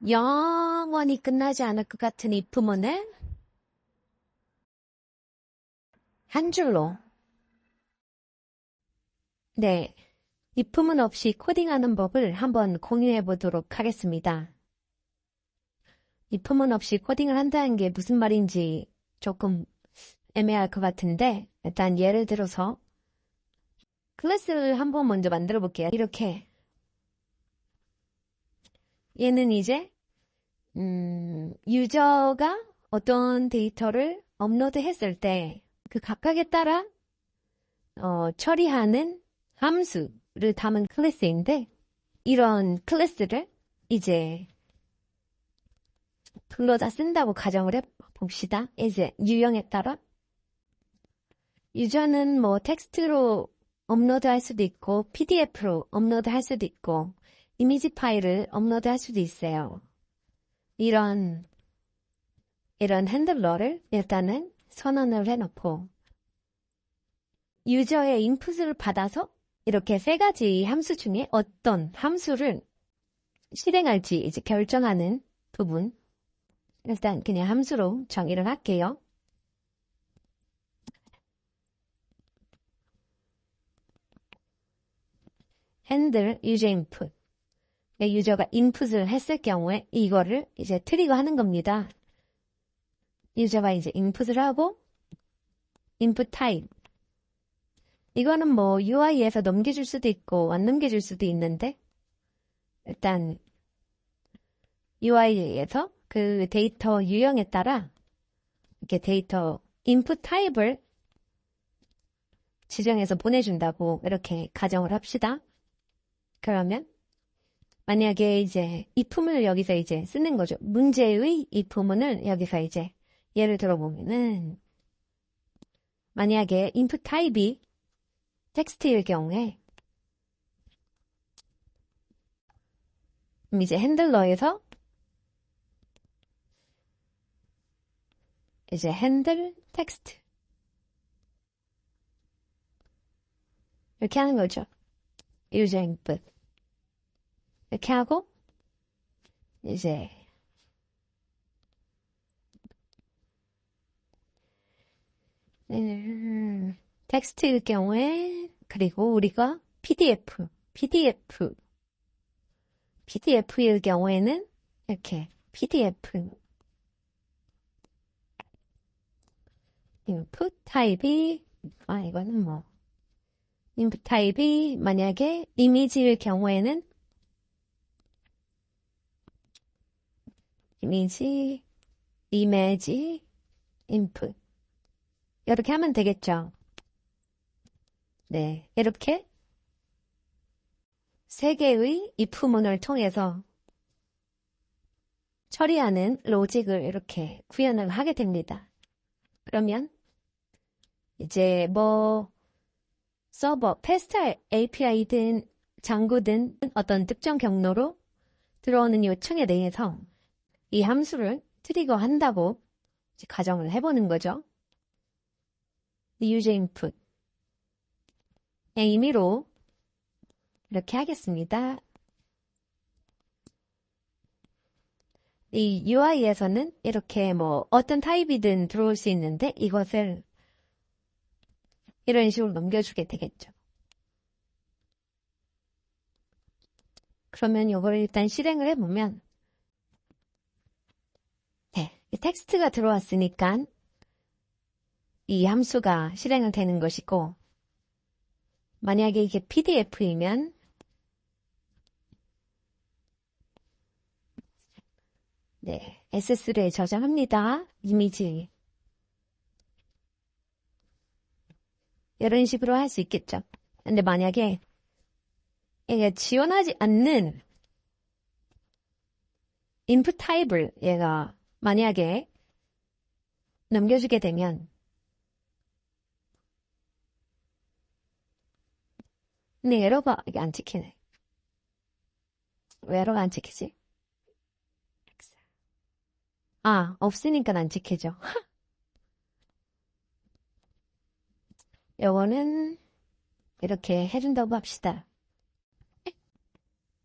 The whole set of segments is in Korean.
영원히 끝나지 않을 것 같은 이 부문을 한 줄로. 네, 이 부문 없이 코딩하는 법을 한번 공유해 보도록 하겠습니다. 이 부문 없이 코딩을 한다는 게 무슨 말인지 조금 애매할 것 같은데, 일단 예를 들어서 클래스를 한번 먼저 만들어 볼게요. 이렇게. 얘는 이제 유저가 어떤 데이터를 업로드 했을 때 그 각각에 따라 처리하는 함수를 담은 클래스인데, 이런 클래스를 이제 불러다 쓴다고 가정을 해봅시다. 이제 유형에 따라 유저는 뭐 텍스트로 업로드 할 수도 있고 PDF로 업로드 할 수도 있고 이미지 파일을 업로드 할 수도 있어요. 이런 핸들러를 일단은 선언을 해놓고 유저의 인풋을 받아서 이렇게 세 가지 함수 중에 어떤 함수를 실행할지 이제 결정하는 부분. 일단 그냥 함수로 정의를 할게요. handle user input. 유저가 인풋을 했을 경우에 이거를 이제 트리거 하는 겁니다. 유저가 이제 인풋을 하고 input type. 이거는 뭐 UI에서 넘겨줄 수도 있고 안 넘겨줄 수도 있는데 일단 UI에서 그 데이터 유형에 따라 이렇게 데이터 input 타입을 지정해서 보내준다고 이렇게 가정을 합시다. 그러면 만약에 이제 if문을 여기서 이제 쓰는 거죠. 문제의 if문을 여기서 이제 예를 들어보면은 만약에 input 타입이 텍스트일 경우에 이제 핸들러에서 이제 핸들 텍스트 이렇게 하는 거죠. user input 이렇게 하고 이제 텍스트일 경우에 그리고 우리가 PDF일 경우에는 이렇게 PDF input 타입이 이거는 뭐 input 타입이 만약에 이미지일 경우에는 이미지 input 이렇게 하면 되겠죠. 네, 이렇게 세 개의 if문을 통해서 처리하는 로직을 이렇게 구현을 하게 됩니다. 그러면 이제 뭐 서버, 패스트 API든 장구든 어떤 특정 경로로 들어오는 요청에 대해서 이 함수를 트리거 한다고 이제 가정을 해보는 거죠. user input 의미로 이렇게 하겠습니다. 이 UI에서는 이렇게 뭐 어떤 타입이든 들어올 수 있는데 이것을 이런 식으로 넘겨주게 되겠죠. 그러면 이걸 일단 실행을 해보면 네, 이 텍스트가 들어왔으니까 이 함수가 실행을 되는 것이고 만약에 이게 PDF이면 네, SS를 저장합니다. 이미지 이런 식으로 할 수 있겠죠. 근데 만약에 얘가 지원하지 않는 input 타입을 얘가 만약에 넘겨주게 되면 근데 에러가 이게 안 찍히네. 왜 에러가 안 찍히지? 없으니까 안 찍히죠. 요거는 이렇게 해준다고 합시다.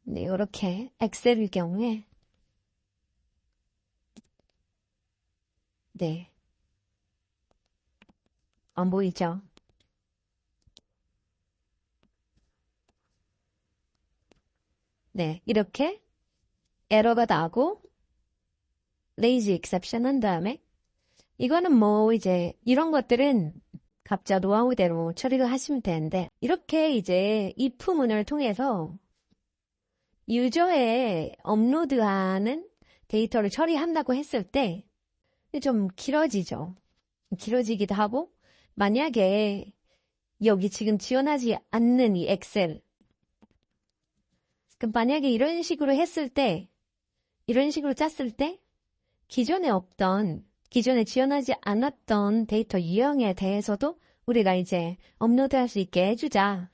네, 이렇게 엑셀일 경우에 네. 안 보이죠? 네. 이렇게 에러가 나고 lazy exception 한 다음에 이거는 뭐 이제 이런 것들은 각자 노하우대로 처리를 하시면 되는데 이렇게 이제 if문을 통해서 유저의 업로드하는 데이터를 처리한다고 했을 때 좀 길어지죠. 길어지기도 하고 만약에 여기 지금 지원하지 않는 이 엑셀 그럼 만약에 이런 식으로 했을 때 이런 식으로 짰을 때 기존에 지원하지 않았던 데이터 유형에 대해서도 우리가 이제 업로드할 수 있게 해주자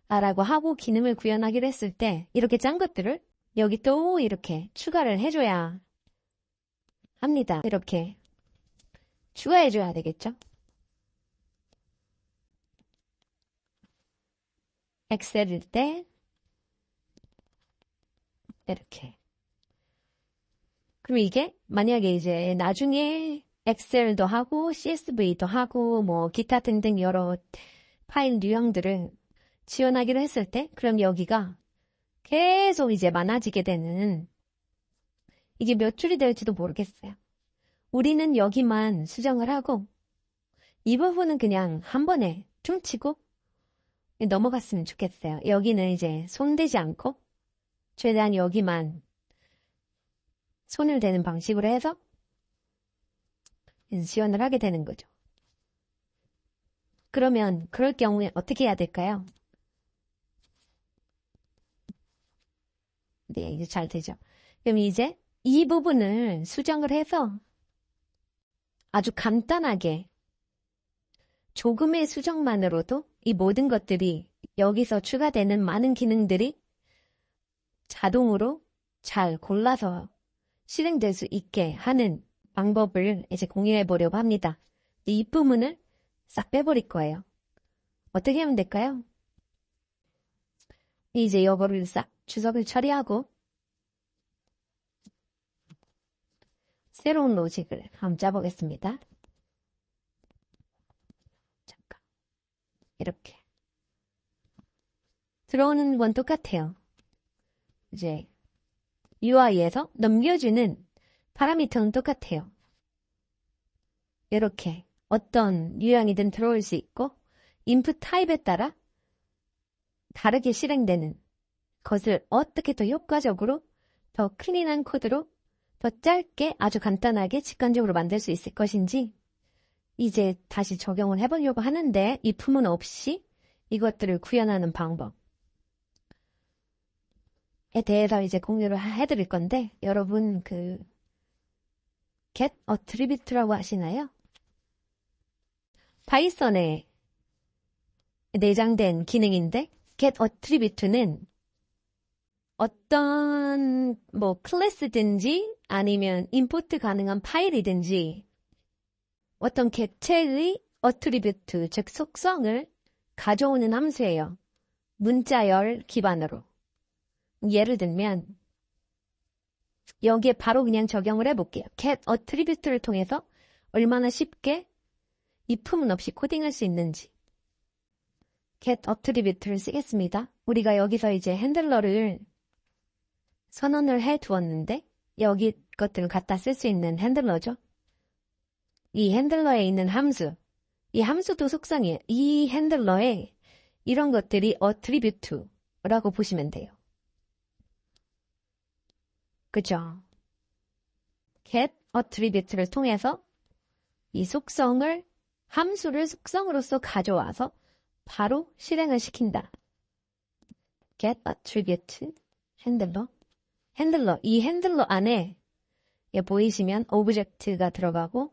라고 하고 기능을 구현하기로 했을 때 이렇게 짠 것들을 여기 또 이렇게 추가를 해줘야 합니다. 이렇게 추가해줘야 되겠죠? 엑셀일 때 이렇게 그럼 이게 만약에 이제 나중에 엑셀도 하고 CSV도 하고 뭐 기타 등등 여러 파일 유형들을 지원하기로 했을 때 그럼 여기가 계속 이제 많아지게 되는 이게 몇 줄이 될지도 모르겠어요. 우리는 여기만 수정을 하고 이 부분은 그냥 한 번에 퉁치고 넘어갔으면 좋겠어요. 여기는 이제 손대지 않고 최대한 여기만 손을 대는 방식으로 해서 지원을 하게 되는 거죠. 그러면 그럴 경우에 어떻게 해야 될까요? 네, 이제 잘 되죠. 그럼 이제 이 부분을 수정을 해서 아주 간단하게 조금의 수정만으로도 이 모든 것들이 여기서 추가되는 많은 기능들이 자동으로 잘 골라서 실행될 수 있게 하는 방법을 이제 공유해 보려고 합니다. 이 부분을 싹 빼버릴 거예요. 어떻게 하면 될까요? 이제 이거를 싹 주석을 처리하고 새로운 로직을 한번 짜보겠습니다. 잠깐 이렇게 들어오는 건 똑같아요. 이제 UI에서 넘겨주는 파라미터는 똑같아요. 이렇게 어떤 유형이든 들어올 수 있고 인풋 타입에 따라 다르게 실행되는 것을 어떻게 더 효과적으로 더 클린한 코드로 더 짧게 아주 간단하게 직관적으로 만들 수 있을 것인지 이제 다시 적용을 해보려고 하는데 이 품은 없이 이것들을 구현하는 방법에 대해서 이제 공유를 해드릴 건데 여러분 그 get attribute라고 하시나요? 파이썬에 내장된 기능인데 get attribute는 어떤 뭐 클래스든지 아니면 임포트 가능한 파일이든지 어떤 객체의 attribute, 즉 속성을 가져오는 함수예요. 문자열 기반으로. 예를 들면 여기에 바로 그냥 적용을 해볼게요. get attribute를 통해서 얼마나 쉽게 이 품은 없이 코딩할 수 있는지. get attribute를 쓰겠습니다. 우리가 여기서 이제 핸들러를 선언을 해 두었는데 여기 것들을 갖다 쓸 수 있는 핸들러죠. 이 핸들러에 있는 함수, 이 함수도 속성이에요. 이 핸들러에 이런 것들이 attribute라고 보시면 돼요. 그죠? get attribute를 통해서 이 속성을 함수를 속성으로서 가져와서 바로 실행을 시킨다. get attribute 핸들러. 이 핸들러 안에 보이시면 오브젝트가 들어가고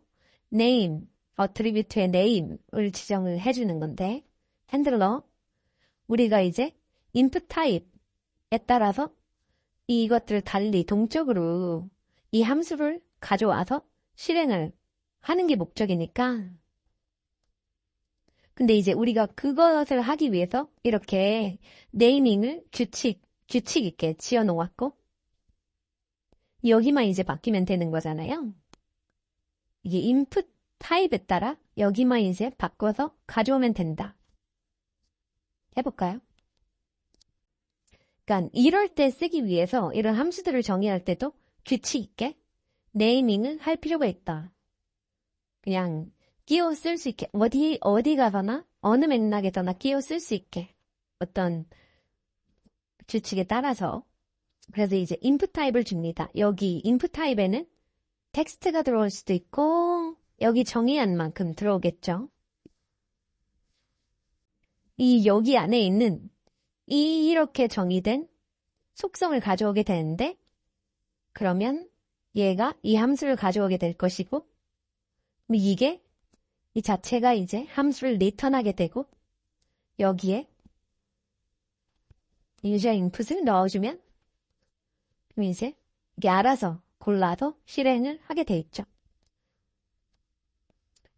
name, attribute의 name을 지정을 해주는 건데 핸들러 우리가 이제 input type에 따라서 이것들을 달리 동적으로 이 함수를 가져와서 실행을 하는 게 목적이니까 근데 이제 우리가 그것을 하기 위해서 이렇게 네이밍을 규칙 있게 지어 놓았고 여기만 이제 바뀌면 되는 거잖아요. 이게 input 타입에 따라 여기만 이제 바꿔서 가져오면 된다. 해볼까요? 그러니까 이럴 때 쓰기 위해서 이런 함수들을 정의할 때도 규칙 있게 네이밍을 할 필요가 있다. 그냥 끼워 쓸 수 있게 어디 가서나 어느 맥락에서나 끼워 쓸 수 있게 어떤 규칙에 따라서 그래서 이제 input 타입을 줍니다. 여기 input 타입에는 텍스트가 들어올 수도 있고 여기 정의한 만큼 들어오겠죠. 여기 안에 있는 이렇게 정의된 속성을 가져오게 되는데 그러면 얘가 이 함수를 가져오게 될 것이고 이게 이 자체가 이제 함수를 리턴하게 되고 여기에 유저 인풋을 넣어주면 그럼 이제 이게 알아서 골라서 실행을 하게 돼 있죠.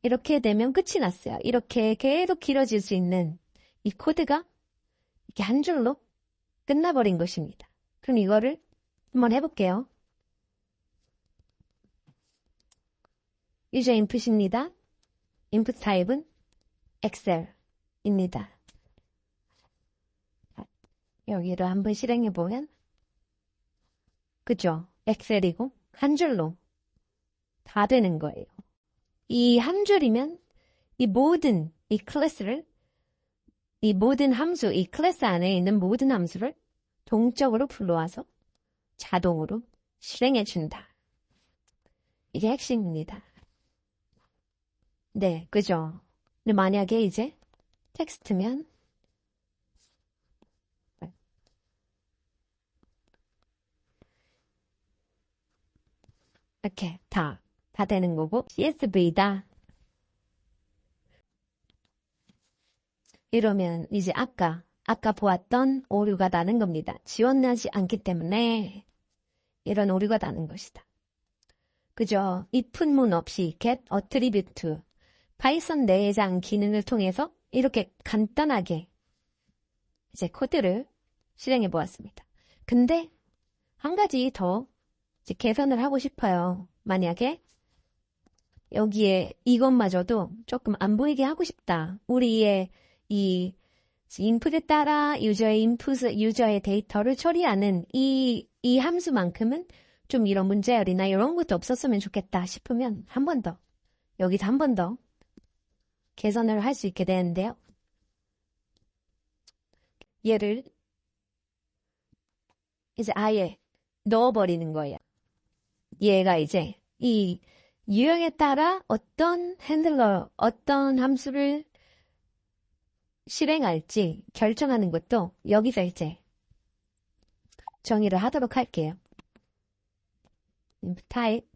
이렇게 되면 끝이 났어요. 이렇게 계속 길어질 수 있는 이 코드가 이렇게 한 줄로 끝나버린 것입니다. 그럼 이거를 한번 해볼게요. 유저 인풋입니다. 인풋 타입은 엑셀입니다. 여기를 한번 실행해보면 그죠? 엑셀이고 한 줄로 다 되는 거예요. 이 한 줄이면 이 모든 이 클래스를 이 모든 함수, 이 클래스 안에 있는 모든 함수를 동적으로 불러와서 자동으로 실행해준다. 이게 핵심입니다. 네, 그죠? 근데 만약에 이제 텍스트면 이렇게 다 되는 거고 CSV다. 이러면 이제 아까 보았던 오류가 나는 겁니다. 지원하지 않기 때문에 이런 오류가 나는 것이다. 그죠? if문 없이 get attribute 파이썬 내장 기능을 통해서 이렇게 간단하게 이제 코드를 실행해 보았습니다. 근데 한 가지 더 이제 개선을 하고 싶어요. 만약에 여기에 이것마저도 조금 안 보이게 하고 싶다. 우리의 이 인풋에 따라 유저의 데이터를 처리하는 이 함수만큼은 좀 이런 문제열이나 이런 것도 없었으면 좋겠다 싶으면 한 번 더, 여기서 한 번 더 개선을 할 수 있게 되는데요. 얘를 이제 아예 넣어버리는 거예요. 얘가 이제 이 유형에 따라 어떤 함수를 실행할지 결정하는 것도 여기서 이제 정의를 하도록 할게요. input 타입.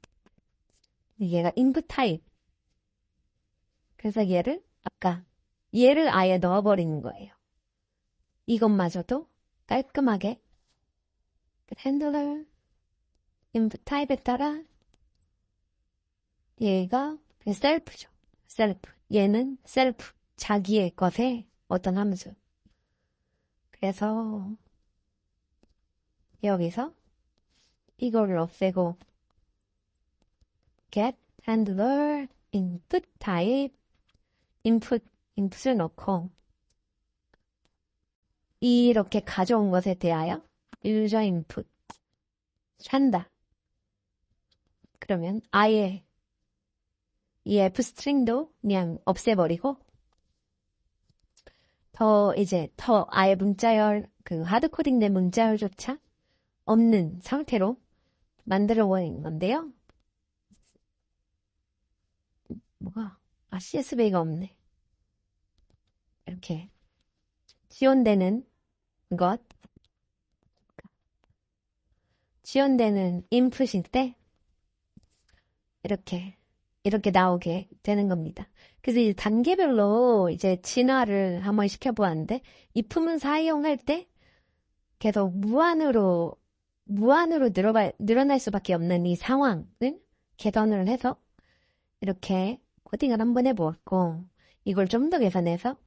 얘가 input 타입. 그래서 얘를 아예 넣어버리는 거예요. 이것마저도 깔끔하게 핸들러 input 타입에 따라 얘가 셀프죠. 셀프. 얘는 셀프. 자기의 것에 어떤 함수. 그래서 여기서 이거를 없애고 get handler input type input을 넣고 이렇게 가져온 것에 대하여 user input 한다. 그러면 아예 이 fstring도 그냥 없애버리고 더 아예 문자열, 하드코딩된 문자열조차 없는 상태로 만들어 버린 건데요. CSV가 없네. 이렇게 지원되는 인풋일 때 이렇게 나오게 되는 겁니다. 그래서 이제 단계별로 이제 진화를 한번 시켜보았는데 if문 사용할 때 계속 무한으로 늘어날 수밖에 없는 이 상황을 개선을 해서 이렇게 코딩을 한번 해보았고 이걸 좀 더 개선해서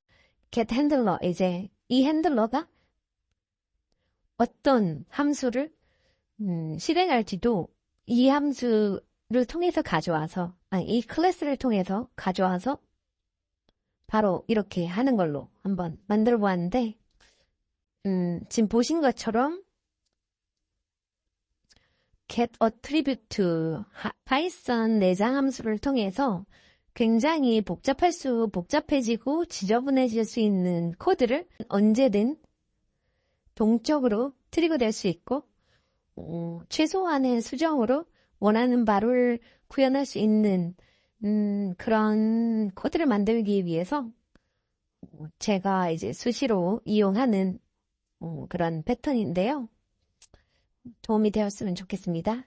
get handler 이제 이 핸들러가 어떤 함수를 실행할지도 이 함수 통해서 가져와서, 이 클래스를 통해서 가져와서 바로 이렇게 하는 걸로 한번 만들어 보았는데, 지금 보신 것처럼 get attribute 파이썬 내장 함수를 통해서 굉장히 복잡해지고 지저분해질 수 있는 코드를 언제든 동적으로 트리거 될 수 있고, 최소한의 수정으로 원하는 바를 구현할 수 있는 그런 코드를 만들기 위해서 제가 이제 수시로 이용하는 그런 패턴인데요. 도움이 되었으면 좋겠습니다.